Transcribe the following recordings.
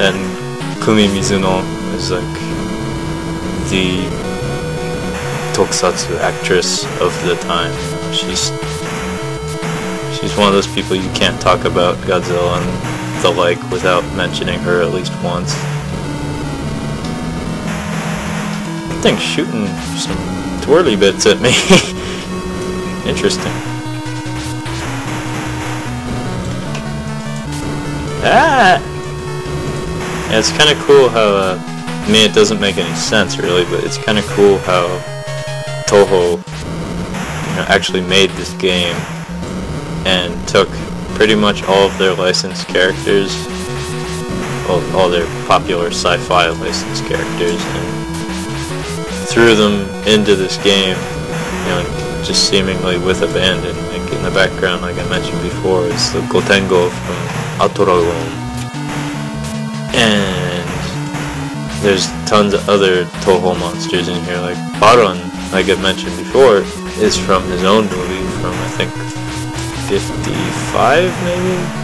and Kumi Mizuno is like the tokusatsu actress of the time. She's one of those people you can't talk about Godzilla and the like without mentioning her at least once. That thing's shooting some twirly bits at me. Interesting. Ah! Yeah, it's kind of cool how, I mean, it doesn't make any sense really, but it's kind of cool how Toho, you know, actually made this game and took pretty much all of their licensed characters, all their popular sci-fi licensed characters, and threw them into this game, you know, just seemingly with abandon. Like in the background, like I mentioned before, is the Gotengo from Baragon, and there's tons of other Toho monsters in here. Like Baron, like I mentioned before, is from his own movie from I think 55,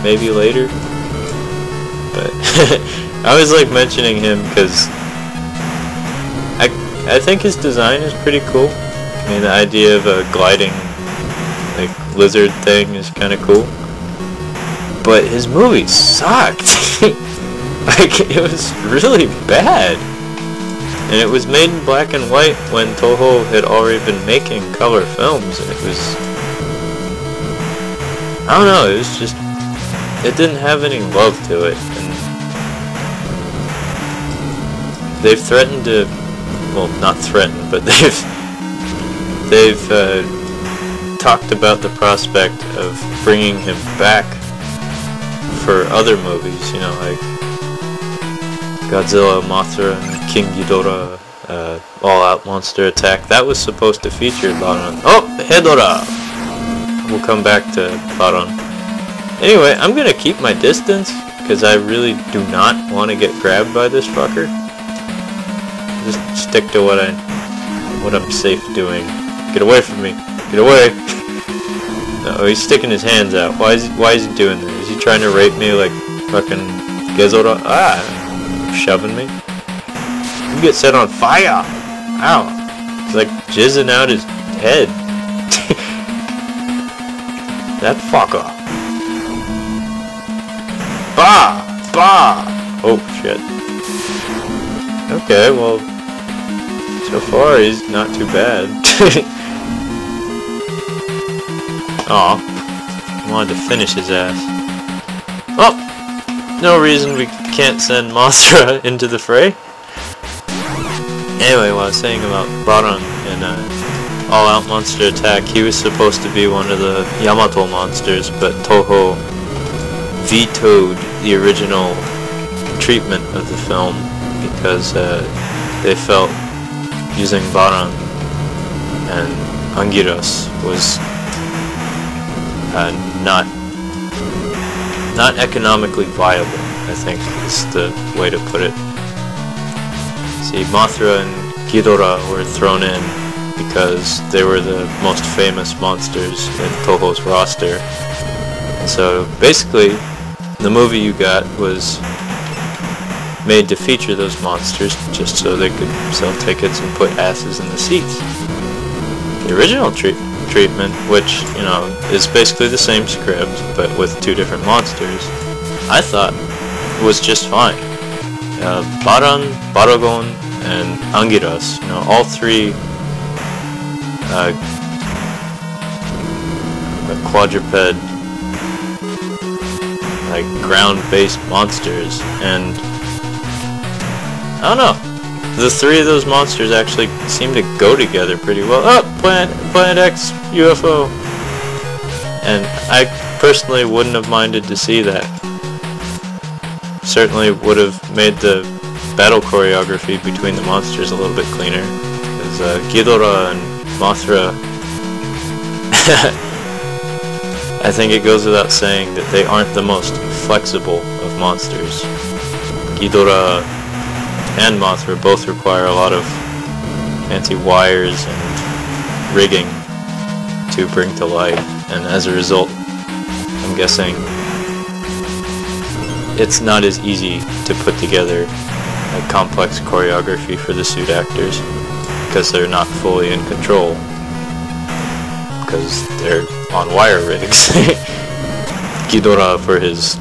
maybe later. But I was like mentioning him because I think his design is pretty cool. I mean, the idea of a gliding like lizard thing is kind of cool. But his movie sucked. Like, it was really bad. And it was made in black and white when Toho had already been making color films, and it was, I don't know, it was just, it didn't have any love to it. And they've threatened to, well, not threatened, but they've talked about the prospect of bringing him back for other movies, you know, like Godzilla, Mothra, and King Ghidorah, All-Out Monster Attack. That was supposed to feature Baron. Oh, Hedorah! We'll come back to Baron. Anyway, I'm gonna keep my distance, because I really do not want to get grabbed by this fucker. Just stick to what I'm safe doing. Get away from me! Get away! No, he's sticking his hands out. Why is he doing this? Is he trying to rape me like fucking Gezora? Ah! Shoving me. You get set on fire! Ow! He's like jizzing out his head. That fucker. Bah! Bah! Oh shit. Okay, well, so far he's not too bad. Aw. I wanted to finish his ass. Oh! No reason we can't send Mothra into the fray. Anyway, what I was saying about Baron in All-Out Monster Attack, he was supposed to be one of the Yamato monsters, but Toho vetoed the original treatment of the film because they felt using Baron and Anguirus was not economically viable, I think is the way to put it. See, Mothra and Ghidorah were thrown in because they were the most famous monsters in Toho's roster. And so basically, the movie you got was made to feature those monsters just so they could sell tickets and put asses in the seats. The original treatment, which, you know, is basically the same script but with two different monsters, I thought was just fine. Baron, Baragon, and Anguirus, you know, all three quadruped, like ground-based monsters, and I don't know, the three of those monsters actually seem to go together pretty well. Oh, Planet X UFO, and I personally wouldn't have minded to see that. Certainly would have made the battle choreography between the monsters a little bit cleaner, because Ghidorah and Mothra, I think it goes without saying that they aren't the most flexible of monsters. Ghidorah and Mothra both require a lot of fancy wires and rigging to bring to life, and as a result, I'm guessing it's not as easy to put together a complex choreography for the suit actors because they're not fully in control because they're on wire rigs. Ghidorah for his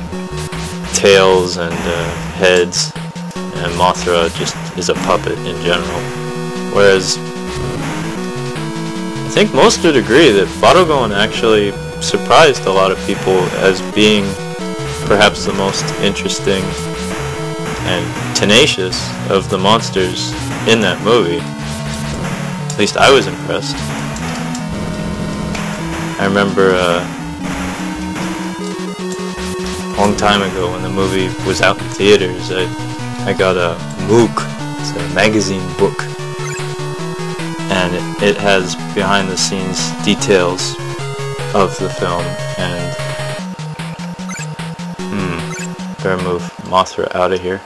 tails and heads, and Mothra just is a puppet in general. Whereas I think most would agree that Baragon actually surprised a lot of people as being perhaps the most interesting and tenacious of the monsters in that movie. At least I was impressed. I remember a long time ago when the movie was out in theaters, I got a MOOC, it's a magazine book, and it has behind the scenes details of the film, and better move Mothra out of here.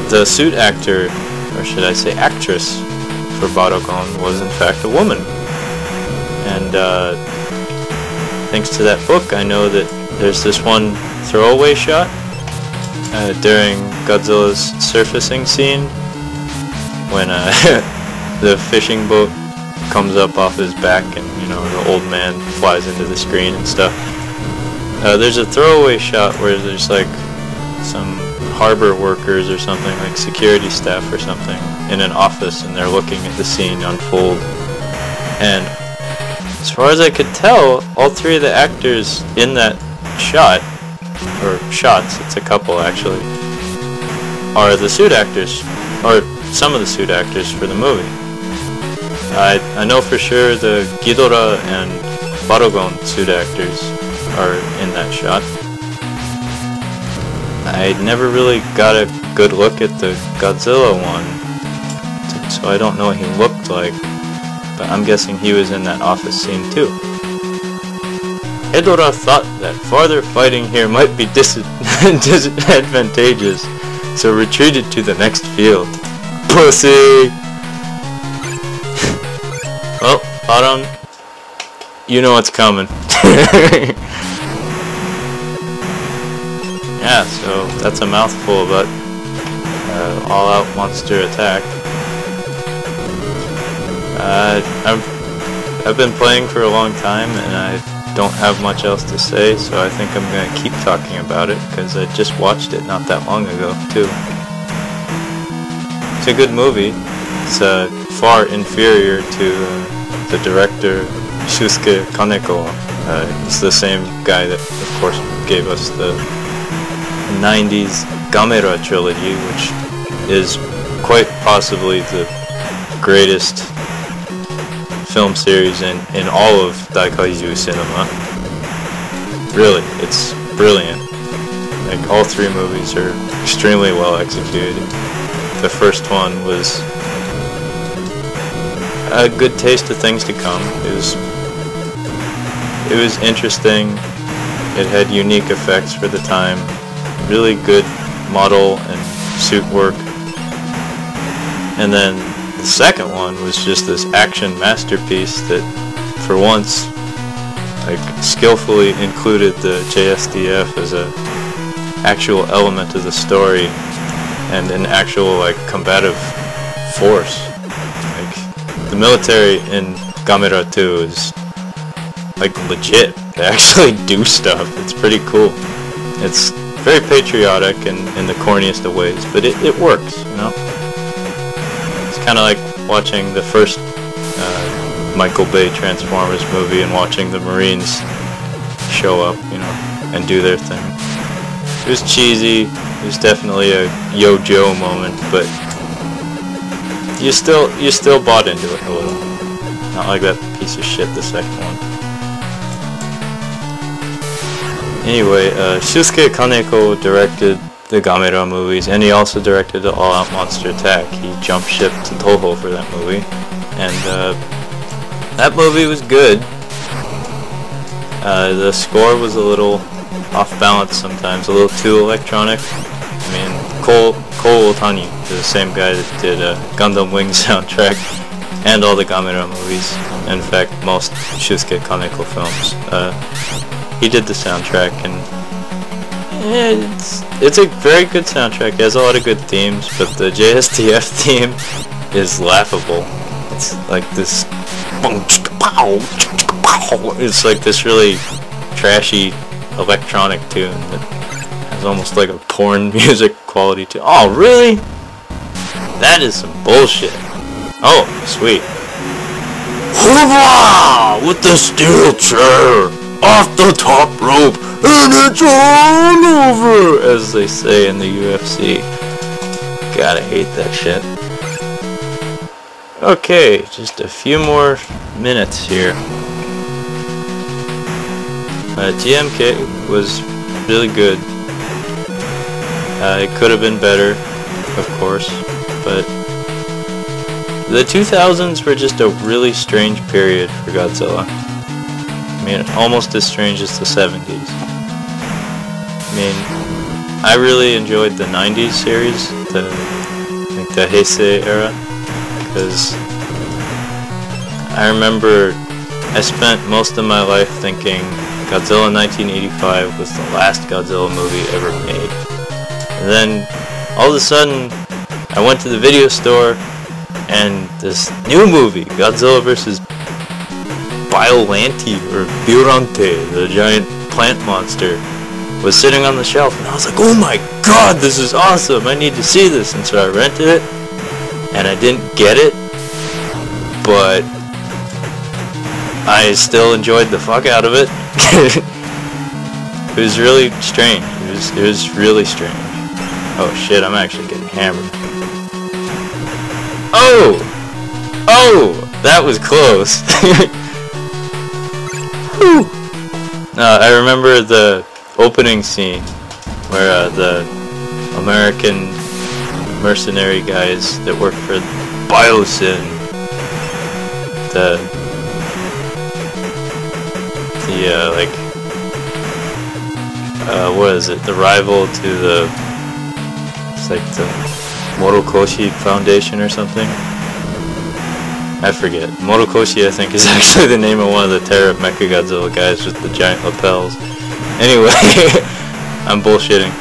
The suit actor, or should I say actress, for Baragon was in fact a woman, and thanks to that book I know that there's this one throwaway shot during Godzilla's surfacing scene when the fishing boat comes up off his back and, you know, the old man flies into the screen and stuff. There's a throwaway shot where there's like some harbor workers or something, like security staff or something, in an office, and they're looking at the scene unfold. And as far as I could tell, all three of the actors in that shot, or shots, it's a couple actually, are the suit actors, or some of the suit actors for the movie. I know for sure the Ghidorah and Baragon suit actors are in that shot. I never really got a good look at the Godzilla one, so I don't know what he looked like, but I'm guessing he was in that office scene too. Ghidorah thought that farther fighting here might be disadvantageous, so retreated to the next field. Pussy! Well, Baron, you know what's coming. Yeah, so that's a mouthful about all-out monster attack. I've been playing for a long time and I don't have much else to say, so I think I'm going to keep talking about it because I just watched it not that long ago too. It's a good movie. It's far inferior to the director Shusuke Kaneko. It's the same guy that of course gave us the 90s Gamera trilogy, which is quite possibly the greatest film series in all of Daikaiju cinema. Really, it's brilliant. Like, all three movies are extremely well executed. The first one was a good taste of things to come. It was interesting. It had unique effects for the time. Really good model and suit work. And then the second one was just this action masterpiece that for once like skillfully included the JSDF as a actual element of the story and an actual like combative force. Like, the military in Gamera 2 is like legit. They actually do stuff. It's pretty cool. It's very patriotic in the corniest of ways, but it works, you know? It's kind of like watching the first Michael Bay Transformers movie and watching the Marines show up, you know, and do their thing. It was cheesy, it was definitely a Yo Joe moment, but you still bought into it a little. Not like that piece of shit the second one. Anyway, Shusuke Kaneko directed the Gamera movies, and he also directed the All Out Monster Attack. He jump shipped to Toho for that movie, and that movie was good. The score was a little off balance sometimes, a little too electronic. I mean, Cole Otani, the same guy that did Gundam Wing soundtrack and all the Gamera movies. In fact, most Shusuke Kaneko films. he did the soundtrack, and it's a very good soundtrack. It has a lot of good themes, but the JSTF theme is laughable. It's like this. It's like this really trashy electronic tune that has almost like a porn music quality to. Oh, really? That is some bullshit. Oh, sweet. Hoorah! With the steel chair off the top rope, and it's all over, as they say in the UFC. Gotta hate that shit. Okay, just a few more minutes here. GMK was really good. It could have been better, of course, but the 2000s were just a really strange period for Godzilla. I mean, almost as strange as the 70s. I mean, I really enjoyed the 90s series, the Heisei era, because I remember I spent most of my life thinking Godzilla 1985 was the last Godzilla movie ever made. And then, all of a sudden, I went to the video store, and this new movie, Godzilla vs. Biollante, or Biorante, the giant plant monster, was sitting on the shelf, and I was like, oh my god, this is awesome, I need to see this, and so I rented it, and I didn't get it, but I still enjoyed the fuck out of it. It was really strange. It was really strange. Oh shit, I'm actually getting hammered. Oh! Oh! That was close. I remember the opening scene where the American mercenary guys that work for Biosyn, what is it? The rival to the, it's like the Morokoshi Foundation or something. I forget. Morokoshi, I think, is actually the name of one of the Terra Mechagodzilla guys with the giant lapels. Anyway, I'm bullshitting.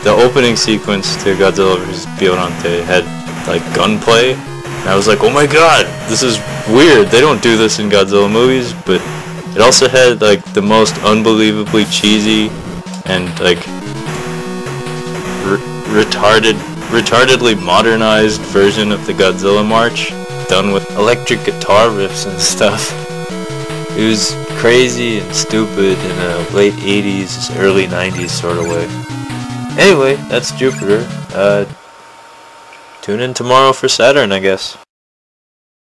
The opening sequence to Godzilla vs. Biorante had like gunplay, and I was like, oh my god, this is weird. They don't do this in Godzilla movies, but it also had like the most unbelievably cheesy and like retardedly modernized version of the Godzilla March, done with electric guitar riffs and stuff. It was crazy and stupid in a late 80s, early 90s sort of way. Anyway, that's Jupiter. Tune in tomorrow for Saturn, I guess.